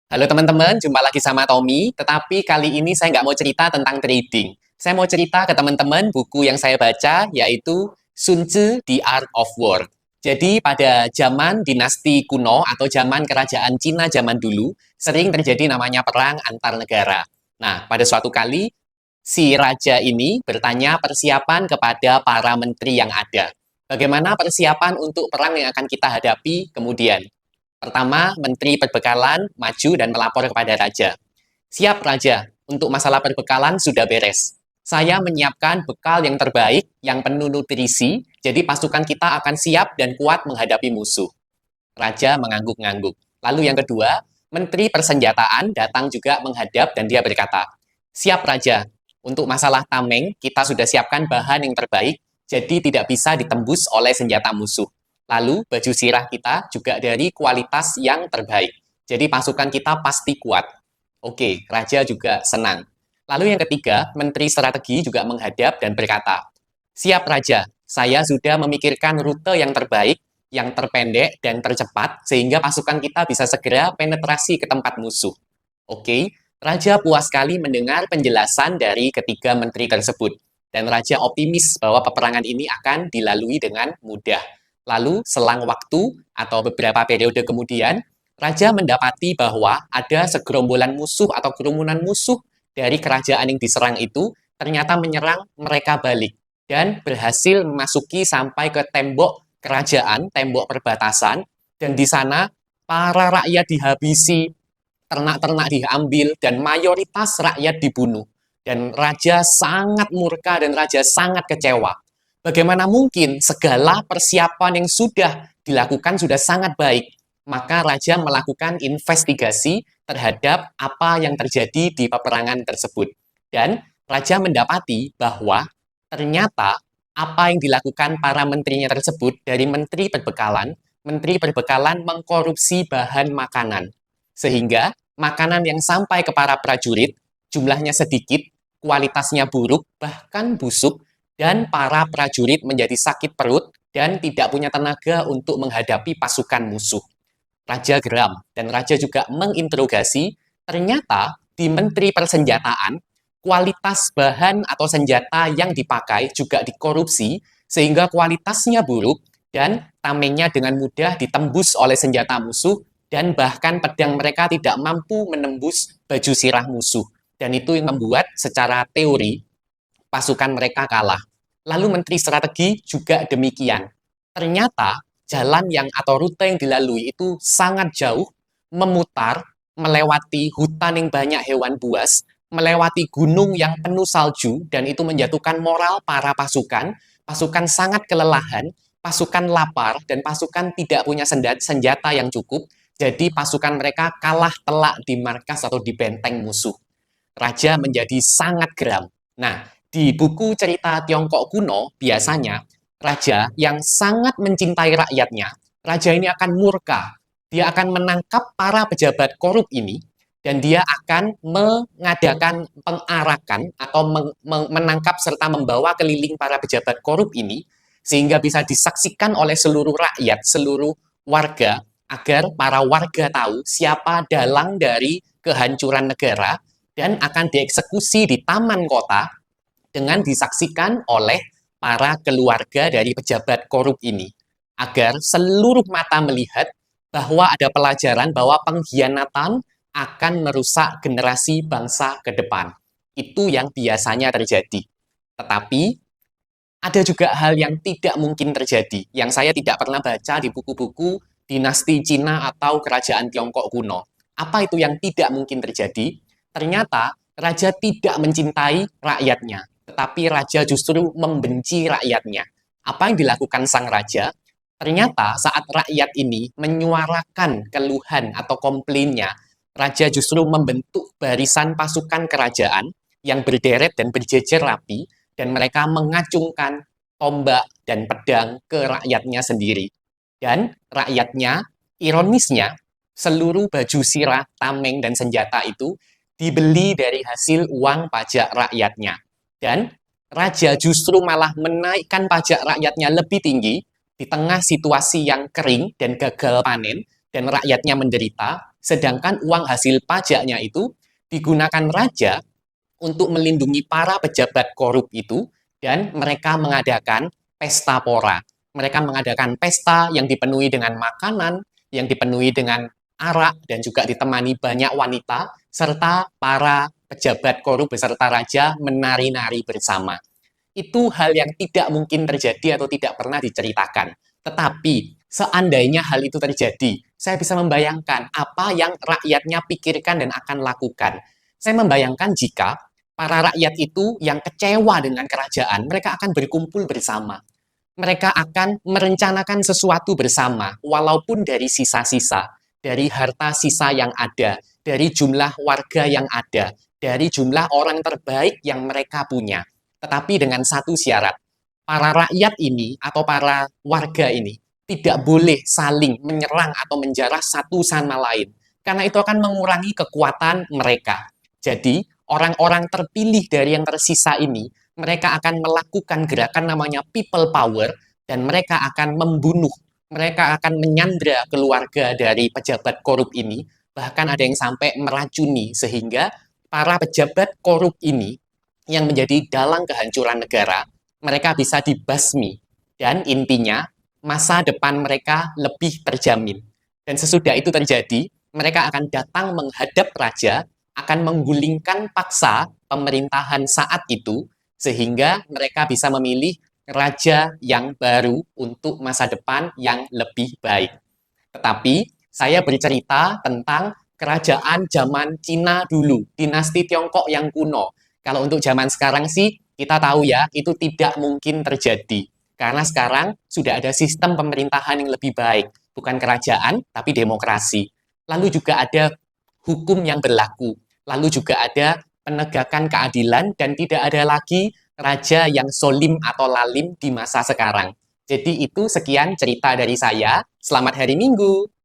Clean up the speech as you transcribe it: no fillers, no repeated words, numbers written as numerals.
Halo teman-teman, jumpa lagi sama Tommy. Tetapi kali ini saya nggak mau cerita tentang trading. Saya mau cerita ke teman-teman buku yang saya baca, yaitu Sun Tzu, The Art of War. Jadi pada zaman dinasti kuno atau zaman kerajaan Cina zaman dulu, sering terjadi namanya perang antar negara. Nah, pada suatu kali, si raja ini bertanya persiapan kepada para menteri yang ada. Bagaimana persiapan untuk perang yang akan kita hadapi kemudian? Pertama, Menteri Perbekalan maju dan melapor kepada Raja. Siap, Raja. Untuk masalah perbekalan sudah beres. Saya menyiapkan bekal yang terbaik, yang penuh nutrisi, jadi pasukan kita akan siap dan kuat menghadapi musuh. Raja mengangguk-ngangguk. Lalu yang kedua, Menteri Persenjataan datang juga menghadap dan dia berkata, siap Raja, untuk masalah tameng kita sudah siapkan bahan yang terbaik, jadi tidak bisa ditembus oleh senjata musuh. Lalu baju sirah kita juga dari kualitas yang terbaik. Jadi pasukan kita pasti kuat. Oke, Raja juga senang. Lalu yang ketiga, Menteri Strategi juga menghadap dan berkata, siap Raja, saya sudah memikirkan rute yang terbaik, yang terpendek dan tercepat, sehingga pasukan kita bisa segera penetrasi ke tempat musuh. Oke, Raja puas sekali mendengar penjelasan dari ketiga menteri tersebut. Dan Raja optimis bahwa peperangan ini akan dilalui dengan mudah. Lalu, selang waktu atau beberapa periode kemudian, Raja mendapati bahwa ada segerombolan musuh atau kerumunan musuh dari kerajaan yang diserang itu ternyata menyerang mereka balik dan berhasil memasuki sampai ke tembok kerajaan, tembok perbatasan, dan di sana para rakyat dihabisi, ternak-ternak diambil, dan mayoritas rakyat dibunuh. Dan raja sangat murka dan raja sangat kecewa. Bagaimana mungkin segala persiapan yang sudah dilakukan sudah sangat baik, maka raja melakukan investigasi terhadap apa yang terjadi di peperangan tersebut. Dan raja mendapati bahwa ternyata apa yang dilakukan para menterinya tersebut dari menteri perbekalan mengkorupsi bahan makanan. Sehingga makanan yang sampai ke para prajurit jumlahnya sedikit, kualitasnya buruk, bahkan busuk, dan para prajurit menjadi sakit perut dan tidak punya tenaga untuk menghadapi pasukan musuh. Raja geram, dan Raja juga menginterogasi, ternyata di Menteri Persenjataan, kualitas bahan atau senjata yang dipakai juga dikorupsi, sehingga kualitasnya buruk, dan tamengnya dengan mudah ditembus oleh senjata musuh, dan bahkan pedang mereka tidak mampu menembus baju sirah musuh. Dan itu yang membuat secara teori pasukan mereka kalah. Lalu Menteri Strategi juga demikian. Ternyata jalan yang atau rute yang dilalui itu sangat jauh, memutar, melewati hutan yang banyak hewan buas, melewati gunung yang penuh salju, dan itu menjatuhkan moral para pasukan. Pasukan sangat kelelahan, pasukan lapar, dan pasukan tidak punya senjata yang cukup. Jadi pasukan mereka kalah telak di markas atau di benteng musuh. Raja menjadi sangat geram. Nah, di buku cerita Tiongkok kuno, biasanya raja yang sangat mencintai rakyatnya, raja ini akan murka. Dia akan menangkap para pejabat korup ini, dan dia akan mengadakan pengarakan atau menangkap serta membawa keliling para pejabat korup ini, sehingga bisa disaksikan oleh seluruh rakyat, seluruh warga, agar para warga tahu siapa dalang dari kehancuran negara, dan akan dieksekusi di taman kota dengan disaksikan oleh para keluarga dari pejabat korup ini. Agar seluruh mata melihat bahwa ada pelajaran bahwa pengkhianatan akan merusak generasi bangsa ke depan. Itu yang biasanya terjadi. Tetapi ada juga hal yang tidak mungkin terjadi, yang saya tidak pernah baca di buku-buku dinasti Cina atau kerajaan Tiongkok kuno. Apa itu yang tidak mungkin terjadi? Ternyata raja tidak mencintai rakyatnya, tetapi raja justru membenci rakyatnya. Apa yang dilakukan sang raja? Ternyata saat rakyat ini menyuarakan keluhan atau komplainnya, raja justru membentuk barisan pasukan kerajaan yang berderet dan berjejer rapi, dan mereka mengacungkan tombak dan pedang ke rakyatnya sendiri. Dan rakyatnya, ironisnya, seluruh baju sirah, tameng, dan senjata itu dibeli dari hasil uang pajak rakyatnya. Dan raja justru malah menaikkan pajak rakyatnya lebih tinggi di tengah situasi yang kering dan gagal panen, dan rakyatnya menderita. sedangkan uang hasil pajaknya itu digunakan raja untuk melindungi para pejabat korup itu, dan mereka mengadakan pesta pora. Mereka mengadakan pesta yang dipenuhi dengan makanan, yang dipenuhi dengan arak, dan juga ditemani banyak wanita, serta para pejabat korup beserta raja menari-nari bersama. Itu hal yang tidak mungkin terjadi atau tidak pernah diceritakan. Tetapi, seandainya hal itu terjadi, saya bisa membayangkan apa yang rakyatnya pikirkan dan akan lakukan. Saya membayangkan jika para rakyat itu yang kecewa dengan kerajaan, mereka akan berkumpul bersama. Mereka akan merencanakan sesuatu bersama, walaupun dari sisa-sisa, dari harta sisa yang ada, dari jumlah warga yang ada, dari jumlah orang terbaik yang mereka punya. Tetapi dengan satu syarat, para rakyat ini atau para warga ini tidak boleh saling menyerang atau menjarah satu sama lain, karena itu akan mengurangi kekuatan mereka. Jadi, orang-orang terpilih dari yang tersisa ini, mereka akan melakukan gerakan namanya people power, dan mereka akan membunuh, mereka akan menyandra keluarga dari pejabat korup ini, bahkan ada yang sampai meracuni, sehingga para pejabat korup ini yang menjadi dalang kehancuran negara, mereka bisa dibasmi. Dan intinya, masa depan mereka lebih terjamin. Dan sesudah itu terjadi, mereka akan datang menghadap raja, akan menggulingkan paksa pemerintahan saat itu, sehingga mereka bisa memilih raja yang baru untuk masa depan yang lebih baik. Tetapi, saya bercerita tentang kerajaan zaman Cina dulu, dinasti Tiongkok yang kuno. Kalau untuk zaman sekarang sih, kita tahu ya, itu tidak mungkin terjadi. Karena sekarang sudah ada sistem pemerintahan yang lebih baik. Bukan kerajaan, tapi demokrasi. Lalu juga ada hukum yang berlaku. Lalu juga ada penegakan keadilan dan tidak ada lagi raja yang solim atau lalim di masa sekarang. Jadi itu sekian cerita dari saya. Selamat hari Minggu.